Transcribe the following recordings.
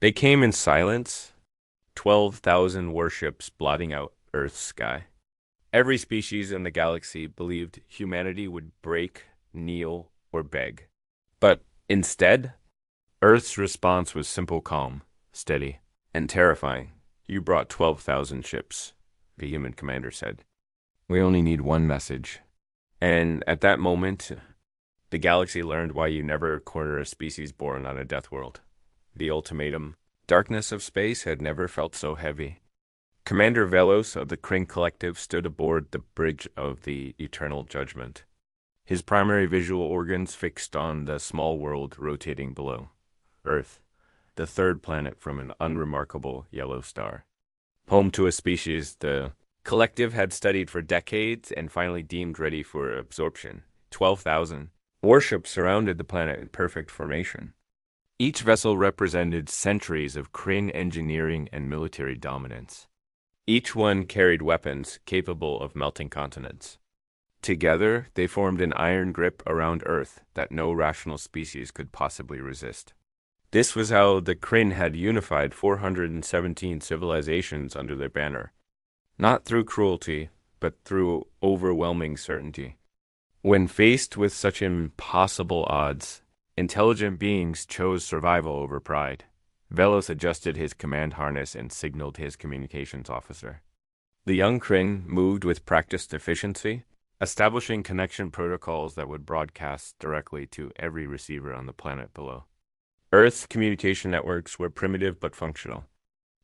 They came in silence, 12,000 warships blotting out Earth's sky. Every species in the galaxy believed humanity would break, kneel, or beg. But instead, Earth's response was simple calm, steady, and terrifying. You brought 12,000 ships, the human commander said. We only need one message. And at that moment, the galaxy learned why you never corner a species born on a death world. The ultimatum. Darkness of space had never felt so heavy. Commander Velos of the Kryn Collective stood aboard the bridge of the Eternal Judgment, his primary visual organs fixed on the small world rotating below. Earth, the third planet from an unremarkable yellow star. Home to a species the Collective had studied for decades and finally deemed ready for absorption. 12,000 warships surrounded the planet in perfect formation. Each vessel represented centuries of Kryn engineering and military dominance. Each one carried weapons capable of melting continents. Together, they formed an iron grip around Earth that no rational species could possibly resist. This was how the Kryn had unified 417 civilizations under their banner. Not through cruelty, but through overwhelming certainty. When faced with such impossible odds, intelligent beings chose survival over pride. Velos adjusted his command harness and signaled his communications officer. The young Kryn moved with practiced efficiency, establishing connection protocols that would broadcast directly to every receiver on the planet below. Earth's communication networks were primitive but functional.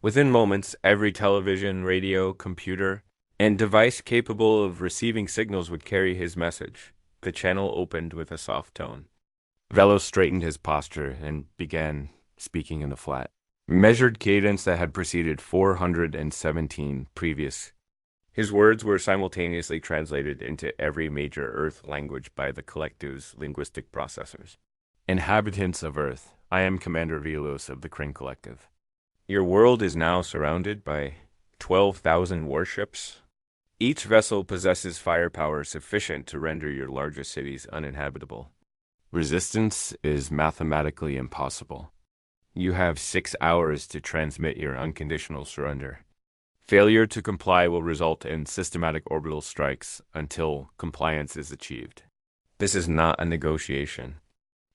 Within moments, every television, radio, computer, and device capable of receiving signals would carry his message. The channel opened with a soft tone. Velos straightened his posture and began speaking in the flat, measured cadence that had preceded 417 previous. His words were simultaneously translated into every major Earth language by the Collective's linguistic processors. Inhabitants of Earth, I am Commander Velos of the Kryn Collective. Your world is now surrounded by 12,000 warships. Each vessel possesses firepower sufficient to render your largest cities uninhabitable. Resistance is mathematically impossible. You have 6 hours to transmit your unconditional surrender. Failure to comply will result in systematic orbital strikes until compliance is achieved. This is not a negotiation.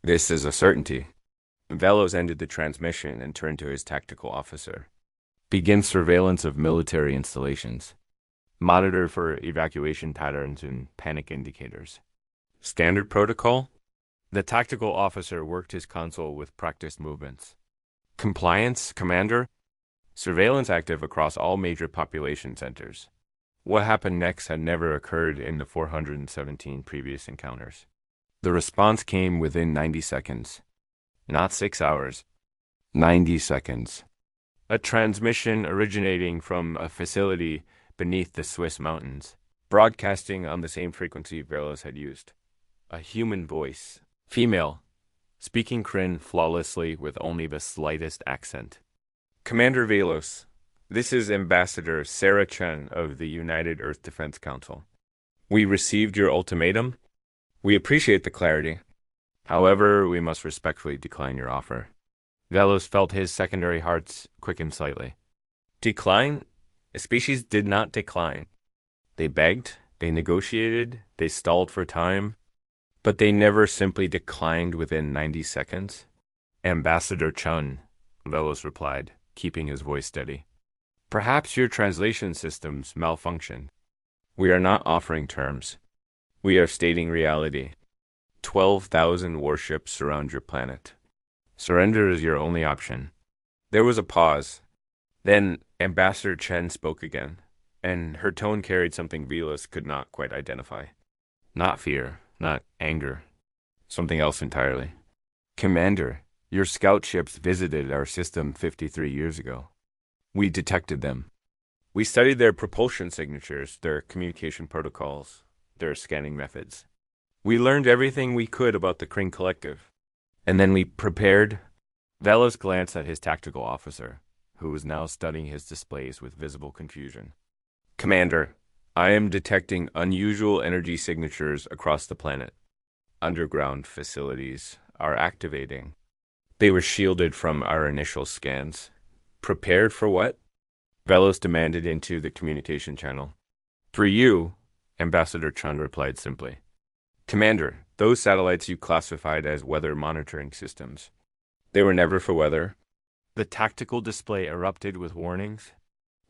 This is a certainty. Velos ended the transmission and turned to his tactical officer. Begin surveillance of military installations. Monitor for evacuation patterns and panic indicators. Standard protocol? The tactical officer worked his console with practiced movements. Compliance, Commander? Surveillance active across all major population centers. What happened next had never occurred in the 417 previous encounters. The response came within 90 seconds. Not 6 hours. 90 seconds. A transmission originating from a facility beneath the Swiss mountains, broadcasting on the same frequency Velos had used. A human voice. Female. Speaking Kryn flawlessly with only the slightest accent. Commander Velos, this is Ambassador Sarah Chen of the United Earth Defense Council. We received your ultimatum. We appreciate the clarity. However, we must respectfully decline your offer. Velos felt his secondary hearts quicken slightly. Decline? A species did not decline. They begged, they negotiated, they stalled for time, but they never simply declined within 90 seconds. Ambassador Chun, Velos replied, keeping his voice steady. Perhaps your translation systems malfunctioned. We are not offering terms. We are stating reality. 12,000 warships surround your planet. Surrender is your only option. There was a pause. Then Ambassador Chen spoke again, and her tone carried something Velos could not quite identify. Not fear, not anger. Something else entirely. Commander, your scout ships visited our system 53 years ago. We detected them. We studied their propulsion signatures, their communication protocols, their scanning methods. We learned everything we could about the Kryn Collective. And then we prepared. Velos glanced at his tactical officer, who was now studying his displays with visible confusion. Commander, I am detecting unusual energy signatures across the planet. Underground facilities are activating. They were shielded from our initial scans. Prepared for what? Velos demanded into the communication channel. For you, Ambassador Chun replied simply. Commander, those satellites you classified as weather monitoring systems. They were never for weather. The tactical display erupted with warnings.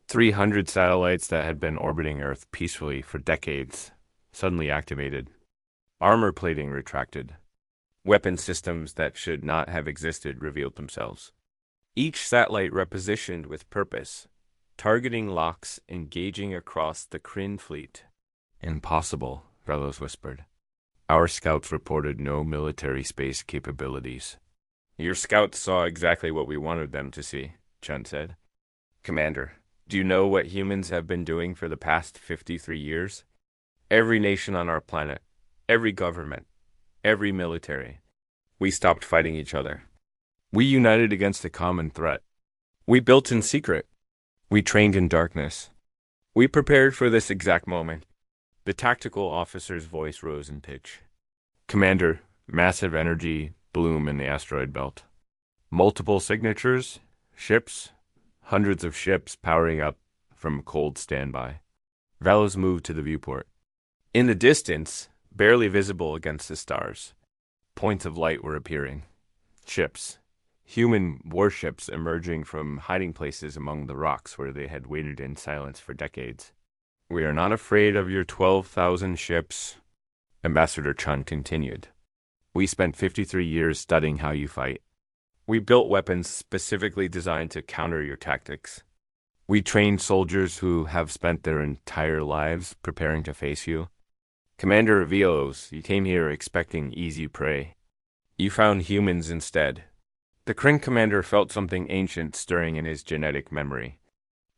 300 satellites that had been orbiting Earth peacefully for decades suddenly activated. Armor plating retracted. Weapon systems that should not have existed revealed themselves. Each satellite repositioned with purpose, targeting locks engaging across the Kryn fleet. Impossible, Velos whispered. Our scouts reported no military space capabilities. Your scouts saw exactly what we wanted them to see, Chun said. Commander, do you know what humans have been doing for the past 53 years? Every nation on our planet, every government, every military. We stopped fighting each other. We united against a common threat. We built in secret. We trained in darkness. We prepared for this exact moment. The tactical officer's voice rose in pitch. Commander, massive energy bloom in the asteroid belt. Multiple signatures, ships, hundreds of ships powering up from cold standby. Velos moved to the viewport. In the distance, barely visible against the stars, points of light were appearing. Ships, human warships emerging from hiding places among the rocks where they had waited in silence for decades. We are not afraid of your 12,000 ships, Ambassador Chun continued. We spent 53 years studying how you fight. We built weapons specifically designed to counter your tactics. We trained soldiers who have spent their entire lives preparing to face you. Commander Velos, you came here expecting easy prey. You found humans instead. The Kryn commander felt something ancient stirring in his genetic memory.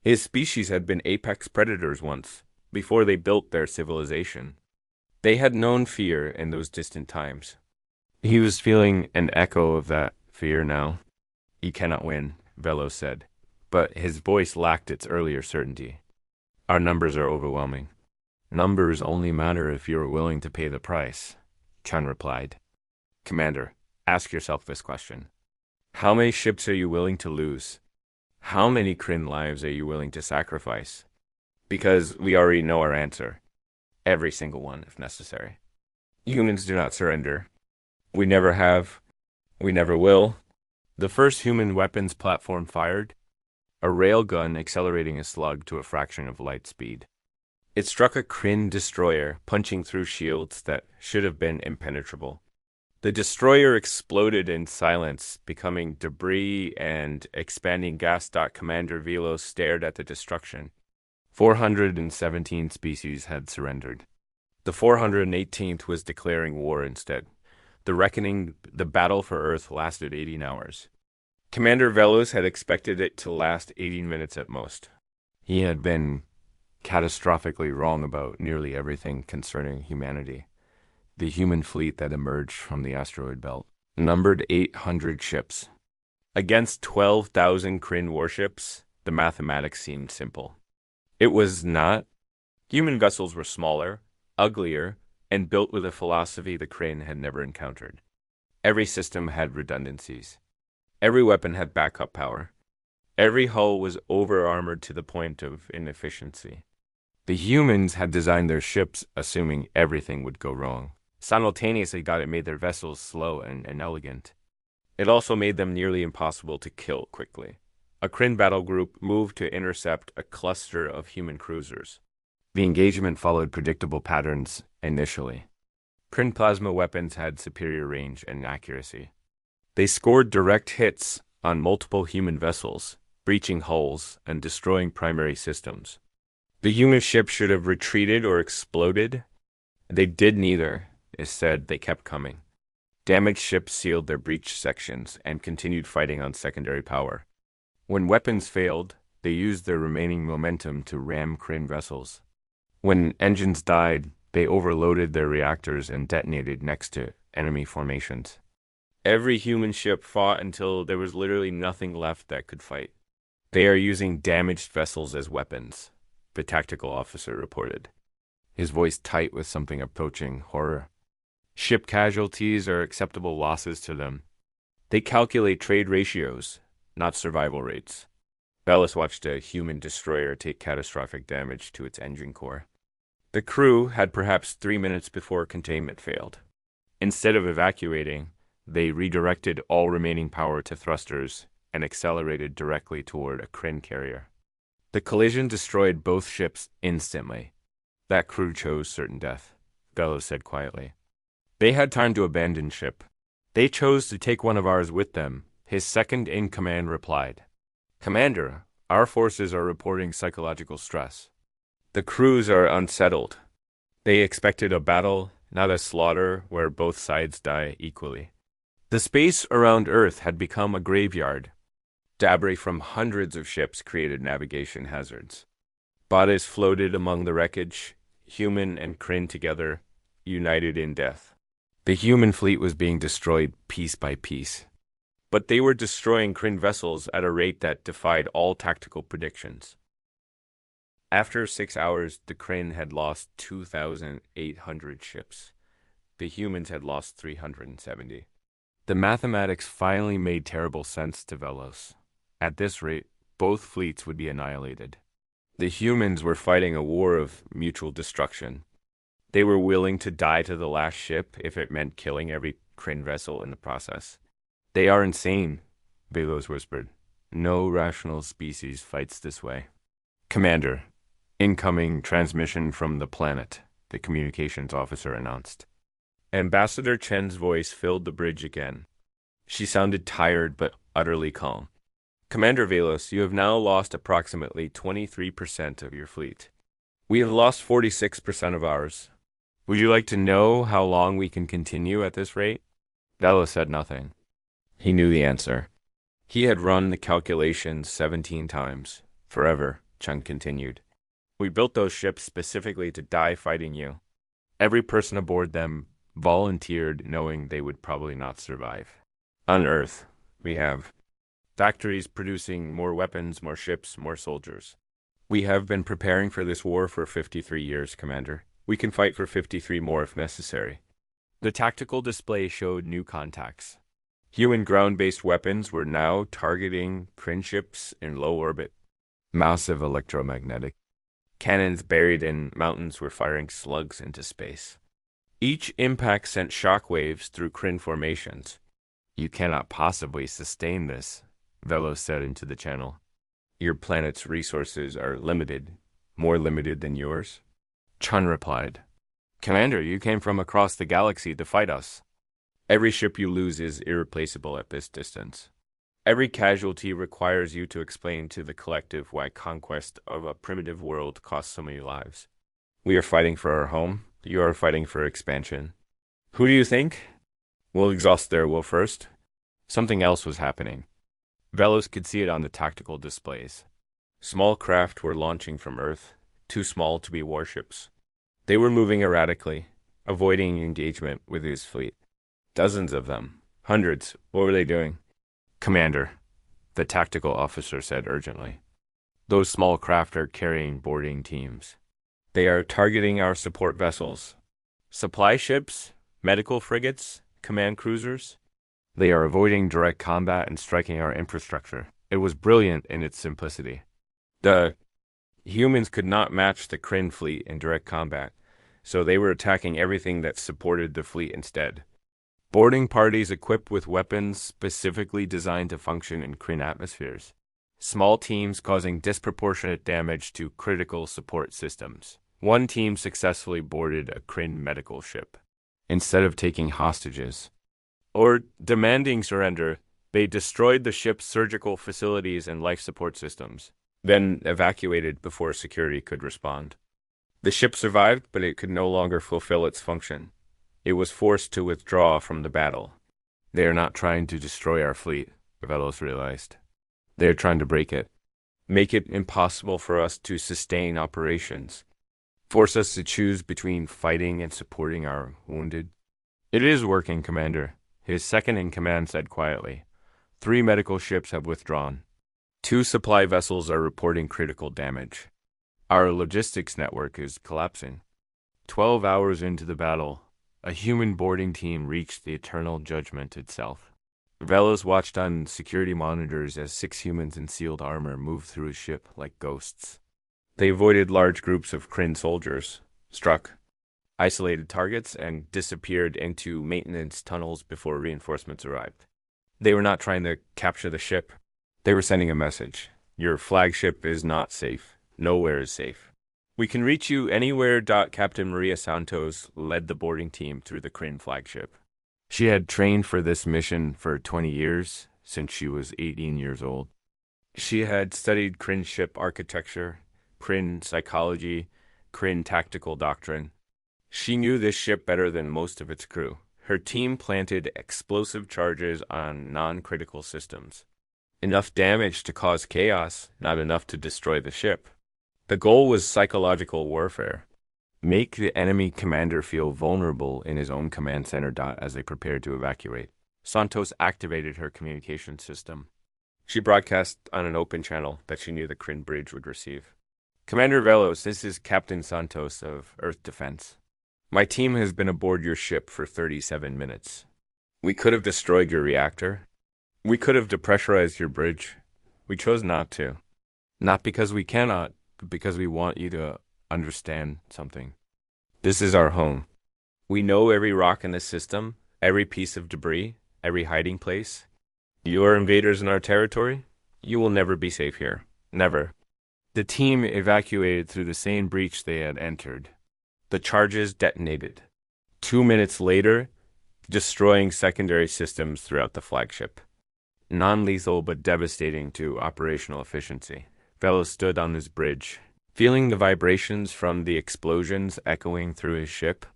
His species had been apex predators once, before they built their civilization. They had known fear in those distant times. He was feeling an echo of that fear now. You cannot win, Velos said, but his voice lacked its earlier certainty. Our numbers are overwhelming. Numbers only matter if you are willing to pay the price, Chun replied. Commander, ask yourself this question. How many ships are you willing to lose? How many Kryn lives are you willing to sacrifice? Because we already know our answer. Every single one, if necessary. Humans do not surrender. We never have. We never will. The first human weapons platform fired, a railgun accelerating a slug to a fraction of light speed. It struck a Kryn destroyer, punching through shields that should have been impenetrable. The destroyer exploded in silence, becoming debris and expanding gas. Commander Velos stared at the destruction. 417 species had surrendered. The 418th was declaring war instead. The reckoning, the battle for Earth, lasted 18 hours. Commander Velos had expected it to last 18 minutes at most. He had been catastrophically wrong about nearly everything concerning humanity. The human fleet that emerged from the asteroid belt numbered 800 ships. Against 12,000 Kryn warships, the mathematics seemed simple. It was not. Human vessels were smaller, uglier, and built with a philosophy the Kryn had never encountered. Every system had redundancies. Every weapon had backup power. Every hull was over-armored to the point of inefficiency. The humans had designed their ships assuming everything would go wrong. Simultaneously, it made their vessels slow and inelegant. It also made them nearly impossible to kill quickly. A Kryn battle group moved to intercept a cluster of human cruisers. The engagement followed predictable patterns initially. Kryn plasma weapons had superior range and accuracy. They scored direct hits on multiple human vessels, breaching hulls and destroying primary systems. The human ship should have retreated or exploded. They did neither. Instead, they kept coming. Damaged ships sealed their breached sections and continued fighting on secondary power. When weapons failed, they used their remaining momentum to ram Kryn vessels. When engines died, they overloaded their reactors and detonated next to enemy formations. Every human ship fought until there was literally nothing left that could fight. They are using damaged vessels as weapons, the tactical officer reported, his voice tight with something approaching horror. Ship casualties are acceptable losses to them. They calculate trade ratios, not survival rates. Bellis watched a human destroyer take catastrophic damage to its engine core. The crew had perhaps 3 minutes before containment failed. Instead of evacuating, they redirected all remaining power to thrusters and accelerated directly toward a Kryn carrier. The collision destroyed both ships instantly. That crew chose certain death, Bellows said quietly. They had time to abandon ship. They chose to take one of ours with them, his second-in-command replied. Commander, our forces are reporting psychological stress. The crews are unsettled. They expected a battle, not a slaughter where both sides die equally. The space around Earth had become a graveyard. Debris from hundreds of ships created navigation hazards. Bodies floated among the wreckage, human and Kryn together, united in death. The human fleet was being destroyed piece by piece. But they were destroying Kryn vessels at a rate that defied all tactical predictions. After 6 hours, the Kryn had lost 2,800 ships. The humans had lost 370. The mathematics finally made terrible sense to Velos. At this rate, both fleets would be annihilated. The humans were fighting a war of mutual destruction. They were willing to die to the last ship if it meant killing every Kryn vessel in the process. They are insane, Velos whispered. No rational species fights this way. Commander, incoming transmission from the planet, the communications officer announced. Ambassador Chen's voice filled the bridge again. She sounded tired but utterly calm. Commander Velos, you have now lost approximately 23% of your fleet. We have lost 46% of ours. Would you like to know how long we can continue at this rate? Velos said nothing. He knew the answer. He had run the calculations 17 times. Forever, Chen continued. We built those ships specifically to die fighting you. Every person aboard them volunteered knowing they would probably not survive. On Earth, we have factories producing more weapons, more ships, more soldiers. We have been preparing for this war for 53 years, Commander. We can fight for 53 more if necessary. The tactical display showed new contacts. Human ground-based weapons were now targeting Kryn ships in low orbit. Massive electromagnetic cannons buried in mountains were firing slugs into space. Each impact sent shockwaves through Kryn formations. You cannot possibly sustain this, Velos said into the channel. Your planet's resources are limited, more limited than yours. Chun replied, Commander, you came from across the galaxy to fight us. Every ship you lose is irreplaceable at this distance. Every casualty requires you to explain to the collective why conquest of a primitive world costs so many lives. We are fighting for our home. You are fighting for expansion. Who do you think will exhaust their will first? Something else was happening. Velos could see it on the tactical displays. Small craft were launching from Earth, too small to be warships. They were moving erratically, avoiding engagement with his fleet. Dozens of them. Hundreds. What were they doing? Commander, the tactical officer said urgently. Those small craft are carrying boarding teams. They are targeting our support vessels. Supply ships, medical frigates, command cruisers. They are avoiding direct combat and striking our infrastructure. It was brilliant in its simplicity. The humans could not match the Kryn fleet in direct combat, so they were attacking everything that supported the fleet instead. Boarding parties equipped with weapons specifically designed to function in Kryn atmospheres. Small teams causing disproportionate damage to critical support systems. One team successfully boarded a Kryn medical ship. Instead of taking hostages or demanding surrender, they destroyed the ship's surgical facilities and life support systems, then evacuated before security could respond. The ship survived, but it could no longer fulfill its function. It was forced to withdraw from the battle. They are not trying to destroy our fleet, Velos realized. They are trying to break it, make it impossible for us to sustain operations, force us to choose between fighting and supporting our wounded. It is working, Commander, his second-in-command said quietly. 3 medical ships have withdrawn. 2 supply vessels are reporting critical damage. Our logistics network is collapsing. 12 hours into the battle, a human boarding team reached the eternal judgment itself. Velos watched on security monitors as 6 humans in sealed armor moved through his ship like ghosts. They avoided large groups of Kryn soldiers, struck isolated targets, and disappeared into maintenance tunnels before reinforcements arrived. They were not trying to capture the ship. They were sending a message. Your flagship is not safe. Nowhere is safe. We can reach you anywhere. Captain Maria Santos led the boarding team through the Kryn flagship. She had trained for this mission for 20 years, since she was 18 years old. She had studied Kryn ship architecture, Kryn psychology, Kryn tactical doctrine. She knew this ship better than most of its crew. Her team planted explosive charges on non-critical systems. Enough damage to cause chaos, not enough to destroy the ship. The goal was psychological warfare. Make the enemy commander feel vulnerable in his own command center. As they prepared to evacuate, Santos activated her communication system. She broadcast on an open channel that she knew the Kryn bridge would receive. Commander Velos, this is Captain Santos of Earth Defense. My team has been aboard your ship for 37 minutes. We could have destroyed your reactor. We could have depressurized your bridge. We chose not to. Not because we cannot, but because we want you to understand something. This is our home. We know every rock in the system, every piece of debris, every hiding place. You are invaders in our territory. You will never be safe here. Never. The team evacuated through the same breach they had entered. The charges detonated. 2 minutes later, destroying secondary systems throughout the flagship. Non-lethal but devastating to operational efficiency. Velos stood on his bridge, feeling the vibrations from the explosions echoing through his ship.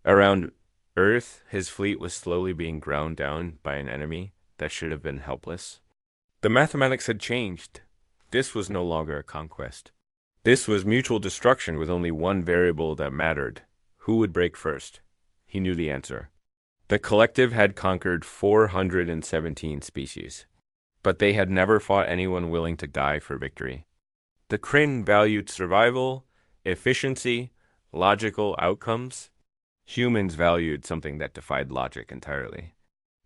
Around Earth, his fleet was slowly being ground down by an enemy that should have been helpless. The mathematics had changed. This was no longer a conquest. This was mutual destruction with only one variable that mattered. Who would break first? He knew the answer. The collective had conquered 417 species, but they had never fought anyone willing to die for victory. The Kryn valued survival, efficiency, logical outcomes. Humans valued something that defied logic entirely.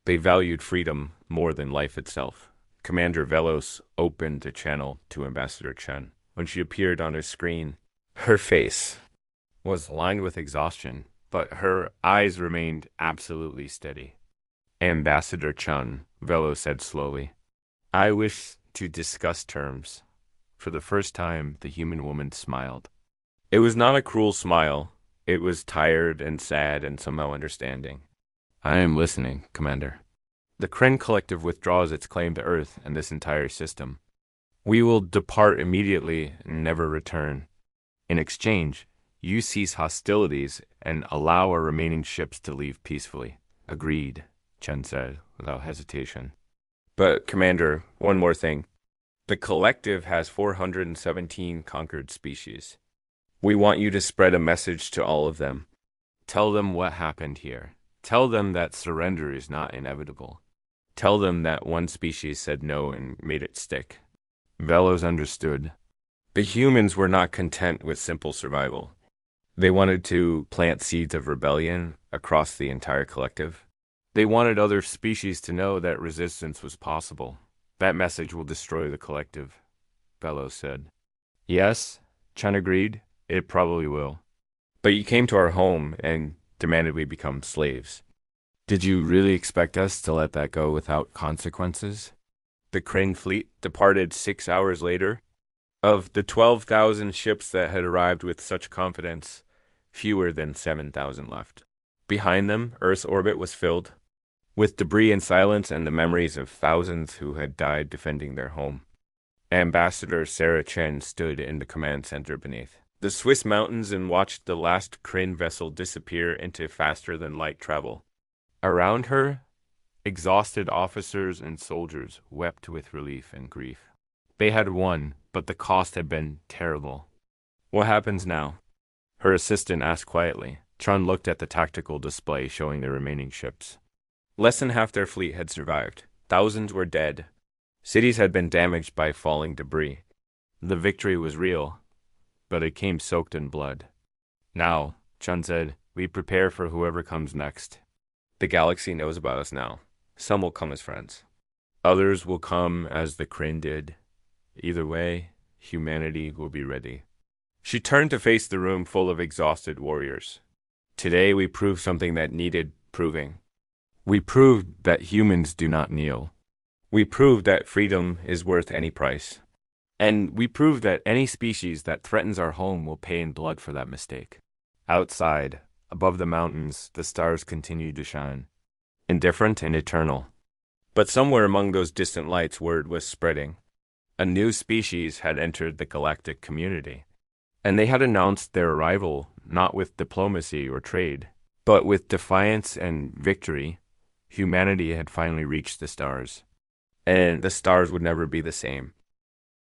They valued freedom more than life itself. Commander Velos opened the channel to Ambassador Chen. When she appeared on his screen, her face was lined with exhaustion, but her eyes remained absolutely steady. Ambassador Chen, Velos said slowly, I wish to discuss terms. For the first time, the human woman smiled. It was not a cruel smile. It was tired and sad and somehow understanding. I am listening, Commander. The Kryn Collective withdraws its claim to Earth and this entire system. We will depart immediately and never return. In exchange, you cease hostilities and allow our remaining ships to leave peacefully. Agreed, Chen said without hesitation. But, Commander, one more thing. The Collective has 417 conquered species. We want you to spread a message to all of them. Tell them what happened here. Tell them that surrender is not inevitable. Tell them that one species said no and made it stick. Velos understood. The humans were not content with simple survival. They wanted to plant seeds of rebellion across the entire collective. They wanted other species to know that resistance was possible. That message will destroy the collective, Velos said. Yes, Chen agreed. It probably will. But you came to our home and demanded we become slaves. Did you really expect us to let that go without consequences? The Kryn fleet departed 6 hours later. Of the 12,000 ships that had arrived with such confidence, fewer than 7,000 left. Behind them, Earth's orbit was filled with debris and silence and the memories of thousands who had died defending their home. Ambassador Sarah Chen stood in the command center beneath the Swiss mountains and watched the last Kryn vessel disappear into faster-than-light travel. Around her, exhausted officers and soldiers wept with relief and grief. They had won, but the cost had been terrible. What happens now? Her assistant asked quietly. Chen looked at the tactical display showing the remaining ships. Less than half their fleet had survived. Thousands were dead. Cities had been damaged by falling debris. The victory was real, but it came soaked in blood. Now, Chen said, we prepare for whoever comes next. The galaxy knows about us now. Some will come as friends. Others will come as the crane did. Either way, humanity will be ready. She turned to face the room full of exhausted warriors. Today we proved something that needed proving. We proved that humans do not kneel. We proved that freedom is worth any price. And we proved that any species that threatens our home will pay in blood for that mistake. Outside, above the mountains, the stars continued to shine, indifferent and eternal. But somewhere among those distant lights, word was spreading. A new species had entered the galactic community, and they had announced their arrival not with diplomacy or trade, but with defiance and victory. Humanity had finally reached the stars, and the stars would never be the same.